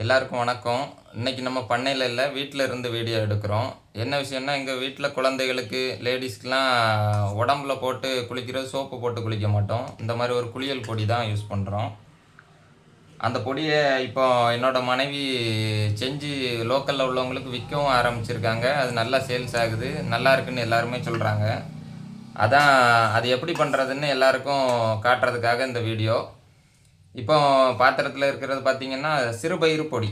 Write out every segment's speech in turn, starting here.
எல்லாருக்கும் வணக்கம். இன்னைக்கு நம்ம பண்ணையில் இல்லை, வீட்டில் இருந்து வீடியோ எடுக்கிறோம். என்ன விஷயம்னா, எங்கள் வீட்டில் குழந்தைகளுக்கு, லேடிஸ்க்கெலாம் உடம்புல போட்டு குளிக்கிறது சோப்பு போட்டு குளிக்க மாட்டோம். இந்த மாதிரி ஒரு குளியல் பொடி தான் யூஸ் பண்ணுறோம். அந்த பொடியை இப்போ என்னோட மனைவி செஞ்சு லோக்கலில் உள்ளவங்களுக்கு விற்கவும் ஆரம்பிச்சிருக்காங்க. அது நல்லா சேல்ஸ் ஆகுது, நல்லா இருக்குன்னு எல்லாருமே சொல்கிறாங்க. அதான் அது எப்படி பண்ணுறதுன்னு எல்லாருக்கும் காட்டுறதுக்காக இந்த வீடியோ. இப்போ பாத்திரத்தில் இருக்கிறது பார்த்திங்கன்னா சிறுபயிறு பொடி.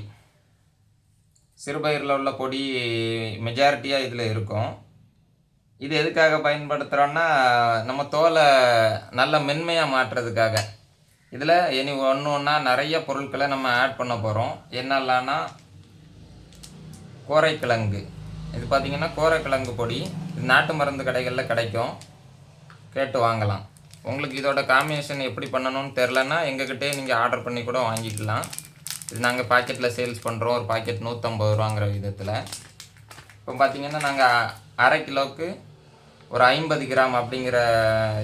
சிறுபயிரில் உள்ள பொடி மெஜாரிட்டியாக இதில் இருக்கும். இது எதுக்காக பயன்படுத்துகிறோன்னா, நம்ம தோலை நல்ல மென்மையாக மாற்றுறதுக்காக. இதில் இனி ஒன்று ஒன்றா நிறைய பொருட்களை நம்ம ஆட் பண்ண போகிறோம். என்னெல்லாம்னா, கோரைக்கிழங்கு. இது பார்த்திங்கன்னா கோரைக்கிழங்கு பொடி. இது நாட்டு மருந்து கடைகளில் கிடைக்கும், கேட்டு வாங்கலாம். உங்களுக்கு இதோட காம்பினேஷன் எப்படி பண்ணணும்னு தெரிலன்னா எங்ககிட்டே நீங்கள் ஆர்டர் பண்ணி கூட வாங்கிக்கலாம். இது நாங்கள் பாக்கெட்டில் சேல்ஸ் பண்ணுறோம். ஒரு பாக்கெட் 150 ரூபாங்கிற விதத்தில். இப்போ பார்த்திங்கன்னா நாங்கள் அரை கிலோவுக்கு ஒரு 50 கிராம் அப்படிங்கிற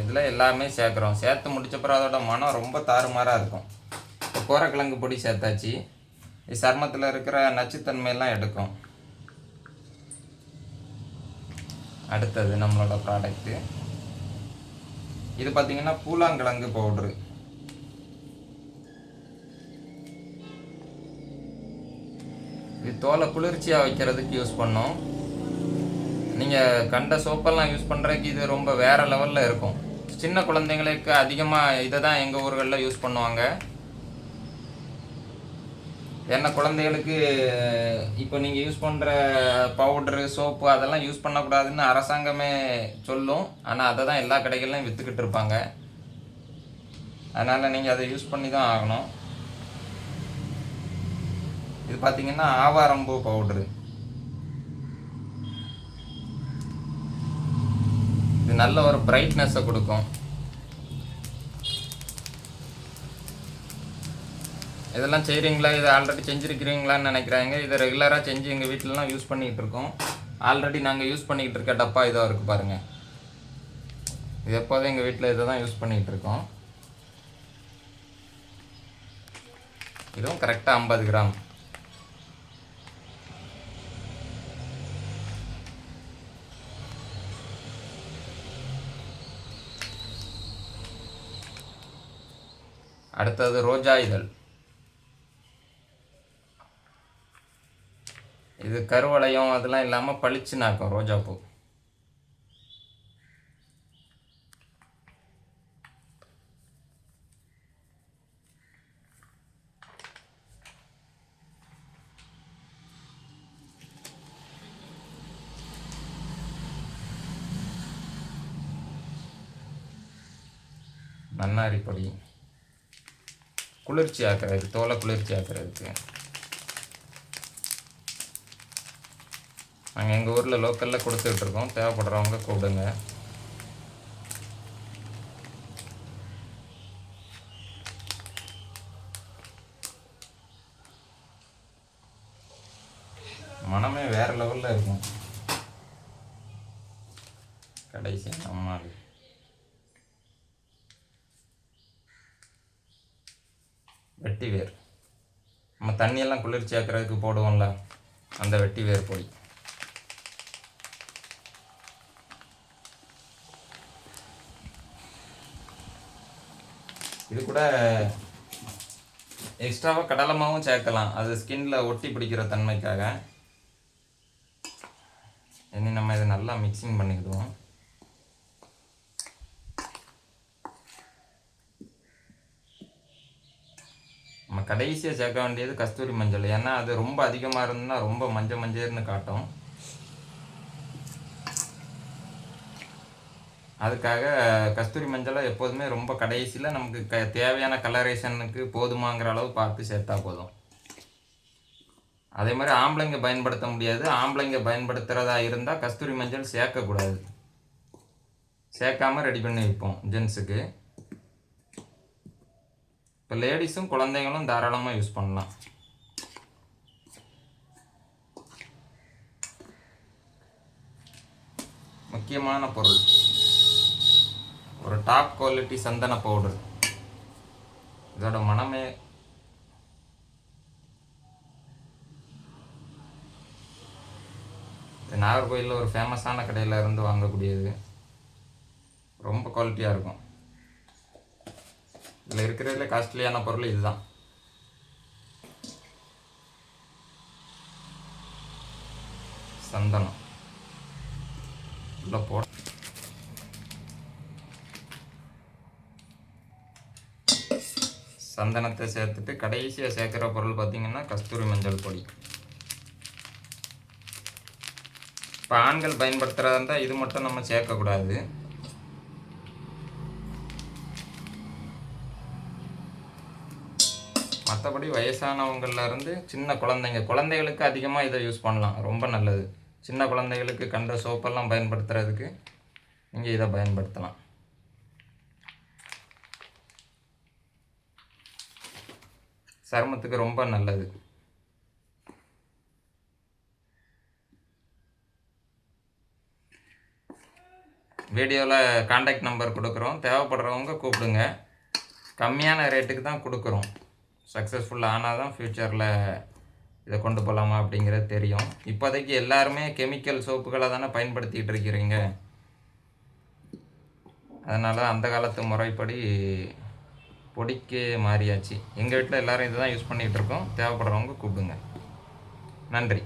இதில் எல்லாமே சேர்க்குறோம். சேர்த்து முடிச்சப்பறம் அதோட மனம் ரொம்ப தாறுமாறாக இருக்கும். இப்போ கோரைக்கிழங்கு பொடி சேர்த்தாச்சு. இது சருமத்தில் இருக்கிற நச்சுத்தன்மையெல்லாம் எடுக்கும். அடுத்தது நம்மளோட ப்ராடக்ட்டு இது பார்த்திங்கன்னா பூலாங்கிழங்கு பவுட்ரு. இது தோலை குளிர்ச்சியாக வைக்கிறதுக்கு யூஸ் பண்ணோம். நீங்கள் கண்ட சோப்பெல்லாம் யூஸ் பண்ணுறதுக்கு இது ரொம்ப வேறு லெவலில் இருக்கும். சின்ன குழந்தைங்களுக்கு அதிகமாக இதை தான் எங்கள் ஊர்களில் யூஸ் பண்ணுவாங்க. ஏன்னா குழந்தைகளுக்கு இப்போ நீங்கள் யூஸ் பண்ணுற பவுட்ரு, சோப்பு அதெல்லாம் யூஸ் பண்ணக்கூடாதுன்னு அரசாங்கமே சொல்லும். ஆனால் அதை தான் எல்லா கடைகள்லையும் விற்றுக்கிட்டு இருப்பாங்க. அதனால் நீங்கள் அதை யூஸ் பண்ணி தான் ஆகணும். இது பார்த்திங்கன்னா ஆவாரம்பூ பவுட்ரு. இது நல்ல ஒரு பிரைட்னஸை கொடுக்கும். இதெல்லாம் செய்கிறீங்களா? இதை ஆல்ரெடி செஞ்சுருக்கிறீங்களான்னு நினைக்கிறாங்க. இதை ரெகுலராக செஞ்சு எங்கள் வீட்டிலலாம் யூஸ் பண்ணிக்கிட்டு இருக்கோம். ஆல்ரெடி நாங்கள் யூஸ் பண்ணிக்கிட்டு இருக்க டப்பா இதாக இருக்குது பாருங்கள். இது எப்போதும் எங்கள் வீட்டில் இதை தான் யூஸ் பண்ணிக்கிட்டு இருக்கோம். இதுவும் கரெக்டாக 50 கிராம். அடுத்தது ரோஜா இதழ். இது கருவளையம் அதெல்லாம் இல்லாமல் பளிச்சுனாக்கும் ரோஜாப்பூ. நன்னாரி பொடி குளிர்ச்சி ஆக்குறது, தோலை குளிர்ச்சி ஆக்குறதுக்கு. நாங்கள் எங்கள் ஊரில் லோக்கலில் கொடுத்துட்ருக்கோம். தேவைப்படுறவங்க கூப்பிடுங்க. மனமே வேறு லெவலில் இருக்கும். கடைசி நம்மால் வெட்டி வேர். நம்ம தண்ணியெல்லாம் குளிர்ச்சி ஆக்கிறதுக்கு போடுவோம்ல, அந்த வெட்டி வேர் பொடி. இது கூட எக்ஸ்ட்ராவாக கடலை மாவும் சேர்க்கலாம், அது ஸ்கின்னில் ஒட்டி பிடிக்கிற தன்மைக்காக. இனி நம்ம இதை நல்லா மிக்சிங் பண்ணிக்கிடுவோம். நம்ம கடைசியாக சேர்க்க வேண்டியது கஸ்தூரி மஞ்சள். ஏன்னா அது ரொம்ப அதிகமாக இருந்ததுன்னா ரொம்ப மஞ்சள் மஞ்சள்னு காட்டும். அதுக்காக கஸ்தூரி மஞ்சளை எப்போதுமே ரொம்ப கடைசியில் நமக்கு தேவையான கலரேஷனுக்கு போதுமாங்கிற அளவு பார்த்து சேர்த்தா போதும். அதே மாதிரி ஆம்பளைங்க பயன்படுத்த முடியாது. ஆம்பளைங்க பயன்படுத்துகிறதா இருந்தால் கஸ்தூரி மஞ்சள் சேர்க்கக்கூடாது. சேர்க்காமல் ரெடி பண்ணி வைப்போம் ஜென்ஸுக்கு. இப்போ லேடிஸும் குழந்தைங்களும் தாராளமாக யூஸ் பண்ணலாம். முக்கியமான பொருள் ஒரு டாப் குவாலிட்டி சந்தன பவுடர். இதோட மனமே இது நாகர்கோயிலில் ஒரு ஃபேமஸான கடையில் இருந்து வாங்கக்கூடியது. ரொம்ப குவாலிட்டியாக இருக்கும். இதில் இருக்கிறதுல காஸ்ட்லியான பொருள் இதுதான். சந்தனம் உள்ள போட சந்தனத்தை சேர்த்துட்டு கடைசியாக சேர்க்குற பொருள் பார்த்திங்கன்னா கஸ்தூரி மஞ்சள் பொடி. இப்போ ஆண்கள் பயன்படுத்துகிறதா இருந்தால் இது மட்டும் நம்ம சேர்க்கக்கூடாது. மற்றபடி வயசானவங்கள்லேருந்து சின்ன குழந்தைகளுக்கு அதிகமாக இதை யூஸ் பண்ணலாம். ரொம்ப நல்லது. சின்ன குழந்தைகளுக்கு கண்ட சோப்பெல்லாம் பயன்படுத்துறதுக்கு நீங்கள் இதை பயன்படுத்தலாம். சருமத்துக்கு ரொம்ப நல்லது. வீடியோவில் காண்டாக்ட் நம்பர் கொடுக்குறோம். தேவைப்படுறவங்க கூப்பிடுங்க. கம்மியான ரேட்டுக்கு தான் கொடுக்குறோம். சக்ஸஸ்ஃபுல்லாக ஆனால் தான் ஃப்யூச்சரில் இதை கொண்டு போகலாமா அப்படிங்கிறது தெரியும். இப்போதைக்கு எல்லாருமே கெமிக்கல் சோப்புகளை தானே பயன்படுத்திகிட்டு இருக்கிறீங்க. அதனால் அந்த காலத்து முறைப்படி பொடிக்கு மாறியாச்சு. எங்கள் வீட்டில் எல்லோரும் இதை தான் யூஸ் பண்ணிகிட்டு இருக்கோம். தேவைப்படுறவங்க கூப்பிடுங்க. நன்றி.